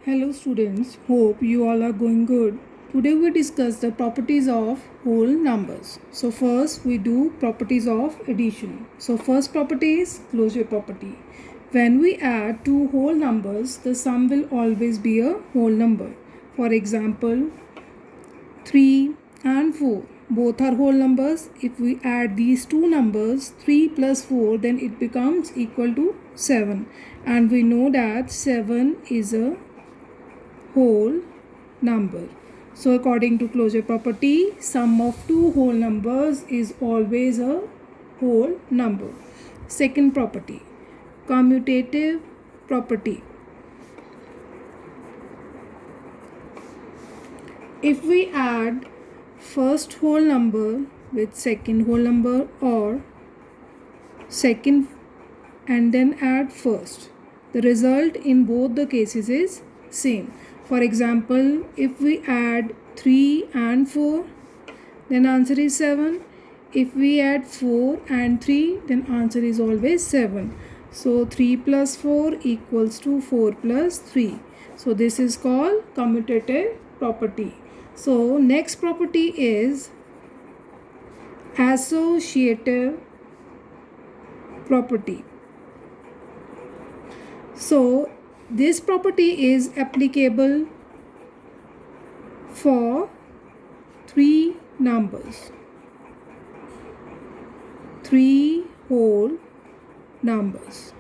Hello students, hope you all are going good. Today we discuss the properties of whole numbers. So first we do properties of addition. So first property is closure property. When we add two whole numbers, the sum will always be a whole number. For example, 3 and 4 both are whole numbers. If we add these two numbers 3 plus 4, then it becomes equal to 7, and we know that 7 is a whole number. So according to closure property, sum of two whole numbers is always a whole number. Second property, commutative property. If we add first whole number with second whole number, or second and then add first, the result in both the cases is same. For example, if we add 3 and 4, then answer is 7. If we add 4 and 3, then answer is always 7. So 3 plus 4 equals to 4 plus 3. So this is called commutative property. So next property is associative property. So this property is applicable for three numbers, three whole numbers.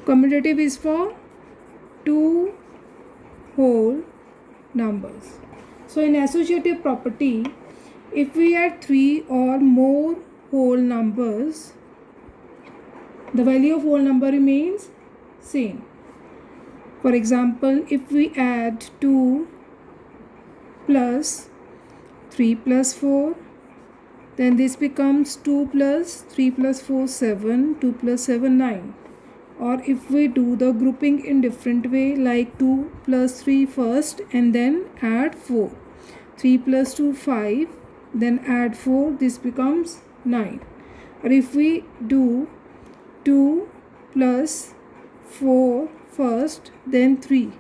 Commutative is for two whole numbers. So in associative property, if we add three or more whole numbers, the value of whole number remains same. For example, if we add 2 plus 3 plus 4, then this becomes 2 plus 3 plus 4, 7, 2 plus 7, 9. Or if we do the grouping in different way, like 2 plus 3 first and then add 4. 3 plus 2, 5, then add 4, this becomes 9. Or if we do 2 plus 4 first, then 3,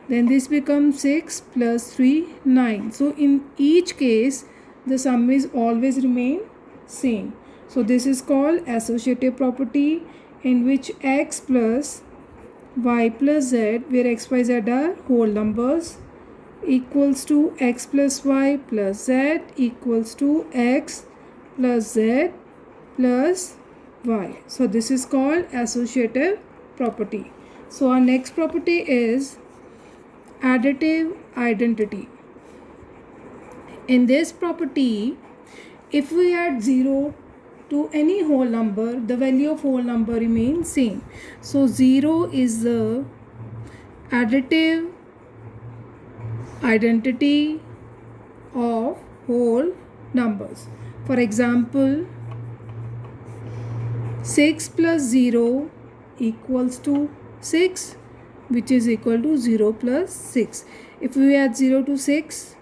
then this becomes 6 plus 3, 9. So in each case the sum is always remain same. So this is called associative property, in which x plus y plus z, where x, y, z are whole numbers, equals to x plus y plus z equals to x plus z plus y. So this is called associative property. So our next property is additive identity. In this property, if we add 0 to any whole number, the value of whole number remains same. So 0 is the additive identity of whole numbers. For example, 6 plus 0 equals to 6, which is equal to 0 plus 6. If we add 0 to 6,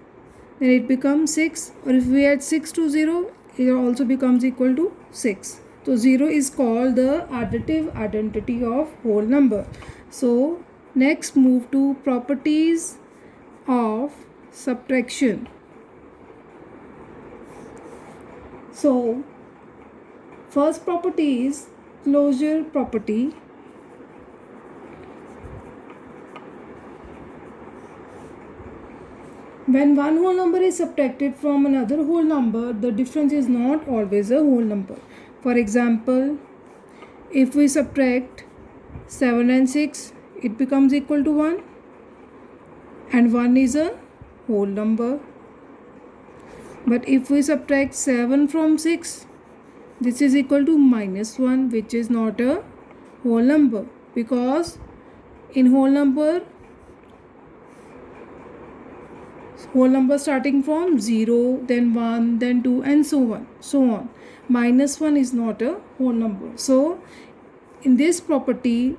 then it becomes 6, or if we add 6 to 0, it also becomes equal to 6. So 0 is called the additive identity of whole number. So next move to properties of subtraction. So first property is closure property. When one whole number is subtracted from another whole number, the difference is not always a whole number. For example, if we subtract 7 and 6, it becomes equal to 1, and 1 is a whole number. But if we subtract 7 from 6, this is equal to minus 1, which is not a whole number, because in whole number starting from 0, then 1, then 2, and so on. Minus 1 is not a whole number. So in this property,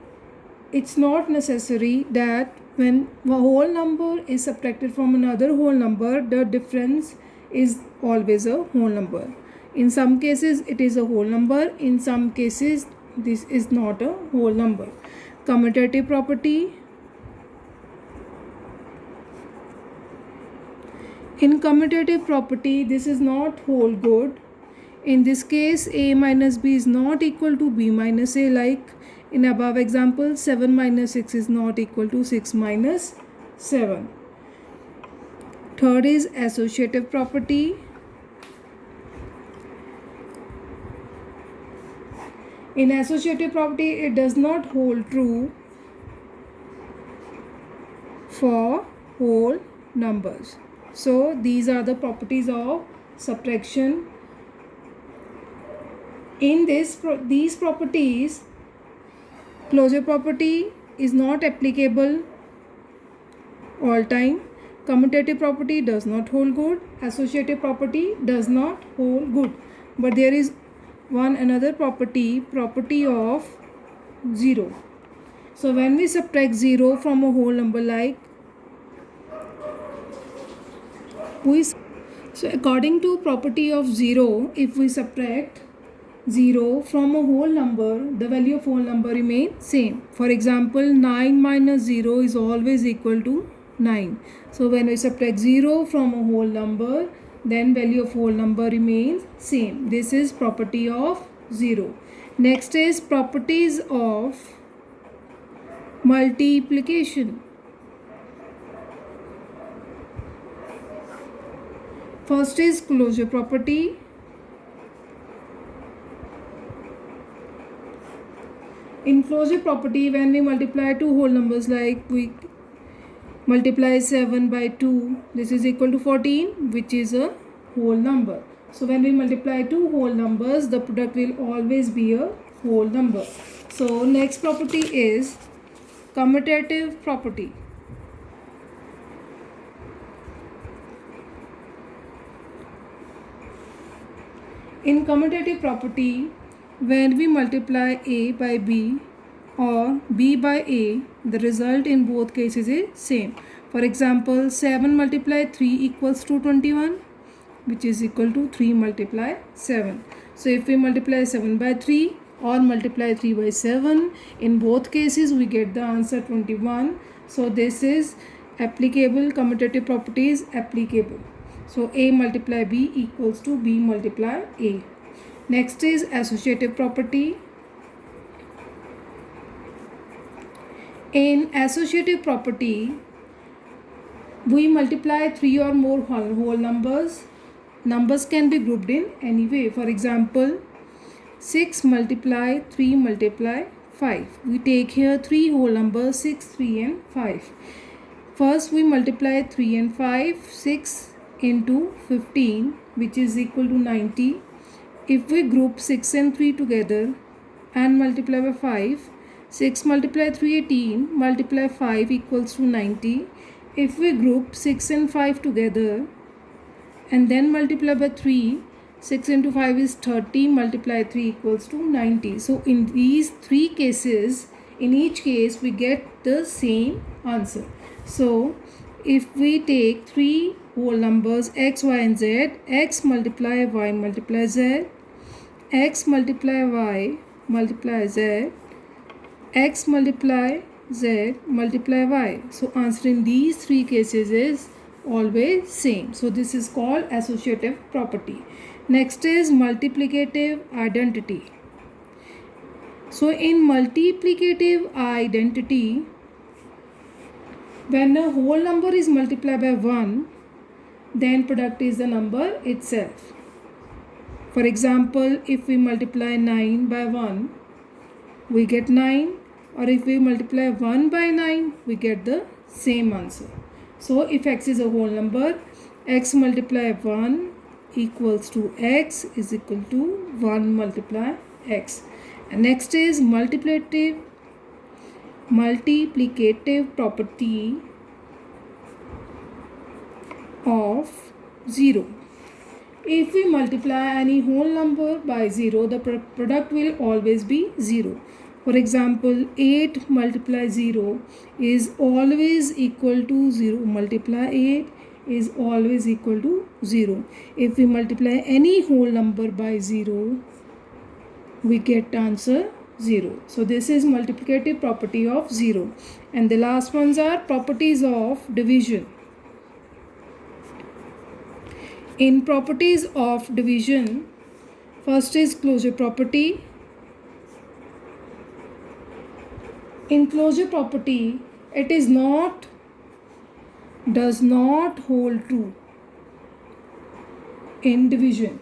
it's not necessary that when a whole number is subtracted from another whole number, the difference is always a whole number. In some cases it is a whole number, in some cases this is not a whole number. Commutative property. In commutative property, this is not whole good. In this case, a minus b is not equal to b minus a, like in above example, 7 minus 6 is not equal to 6 minus 7. Third is associative property. In associative property, it does not hold true for whole numbers. So these are the properties of subtraction. In these properties, closure property is not applicable all time. Commutative property does not hold good. Associative property does not hold good. But there is one another property of 0. So when we subtract 0 from a whole number, like so according to property of 0, if we subtract 0 from a whole number, the value of whole number remains same. For example, 9 minus 0 is always equal to 9. So when we subtract 0 from a whole number, then value of whole number remains same. This is property of 0. Next is properties of multiplication. First is closure property. In closure property, when we multiply two whole numbers, like we multiply 7 by 2, this is equal to 14, which is a whole number. So when we multiply two whole numbers, the product will always be a whole number. So next property is commutative property. In commutative property, when we multiply a by b or b by a, the result in both cases is same. For example, 7 multiplied 3 equals to 21, which is equal to 3 multiplied 7. So if we multiply 7 by 3 or multiply 3 by 7, in both cases we get the answer 21. So this is applicable. Commutative property is applicable. So a multiply b equals to b multiply a. Next is associative property. In associative property, we multiply 3 or more whole numbers. Numbers can be grouped in any way. For example, 6 multiply 3 multiply 5. We take here 3 whole numbers, 6, 3 and 5. First we multiply 3 and 5, 6 into 15, which is equal to 90. If we group 6 and 3 together and multiply by 5, 6 multiply 3, 18, multiply 5 equals to 90. If we group 6 and 5 together and then multiply by 3, 6 into 5 is 30, multiply 3 equals to 90. So in these three cases, in each case we get the same answer. So if we take three whole numbers x, y and z, x multiply y multiply z, x multiply y multiply z, x multiply z multiply y. So answer in these three cases is always same. So this is called associative property. Next is multiplicative identity. So in multiplicative identity, when a whole number is multiplied by 1, then product is the number itself. For example, if we multiply 9 by 1, we get 9. Or if we multiply 1 by 9, we get the same answer. So if x is a whole number, x multiply 1 equals to x is equal to 1 multiply x. And next is multiplicative property of 0. If we multiply any whole number by 0, the product will always be 0. For example, 8 multiply 0 is always equal to 0. Multiply 8 is always equal to 0. If we multiply any whole number by 0, we get answer 0. So this is multiplicative property of 0. And the last ones are properties of division. In properties of division, first is closure property. In closure property, it is not, does not hold true in division.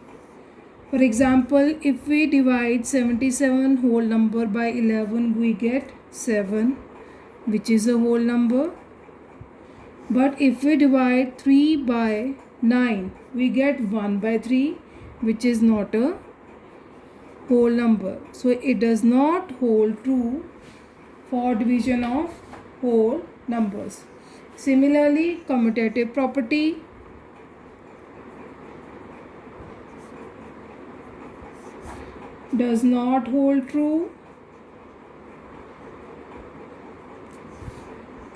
For example, if we divide 77 whole number by 11, we get 7, which is a whole number. But if we divide 3 by 9, we get 1 by 3, which is not a whole number. So it does not hold true for division of whole numbers. Similarly, commutative property. Does not hold true.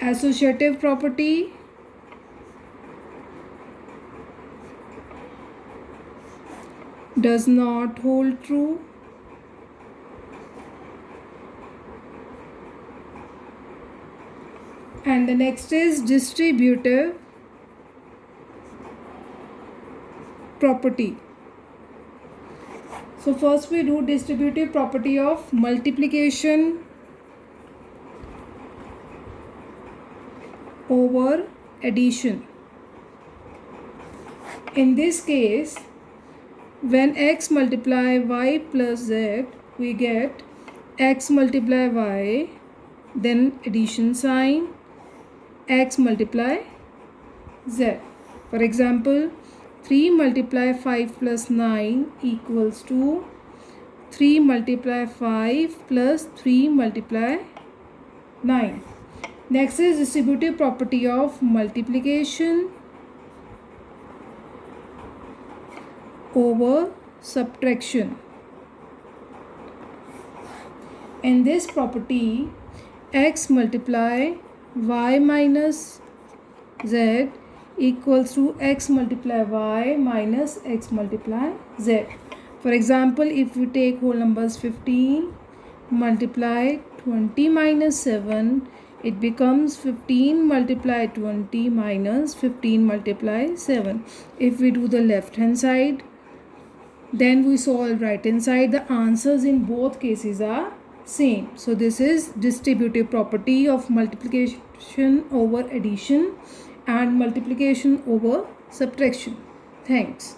Associative property. Does not hold true. And the next is distributive property. So first we do distributive property of multiplication over addition. In this case, when x multiply y plus z, we get x multiply y, then addition sign, x multiply z. For example, 3 multiply 5 plus 9 equals to 3 multiply 5 plus 3 multiply 9. Next is distributive property of multiplication over subtraction. In this property, x multiply y minus z equals to x multiply y minus x multiply z. For example, if we take whole numbers 15 multiply 20 minus 7, it becomes 15 multiply 20 minus 15 multiply 7. If we do the left hand side, then we solve right hand side. The answers in both cases are same. So this is distributive property of multiplication over addition and multiplication over subtraction. Thanks.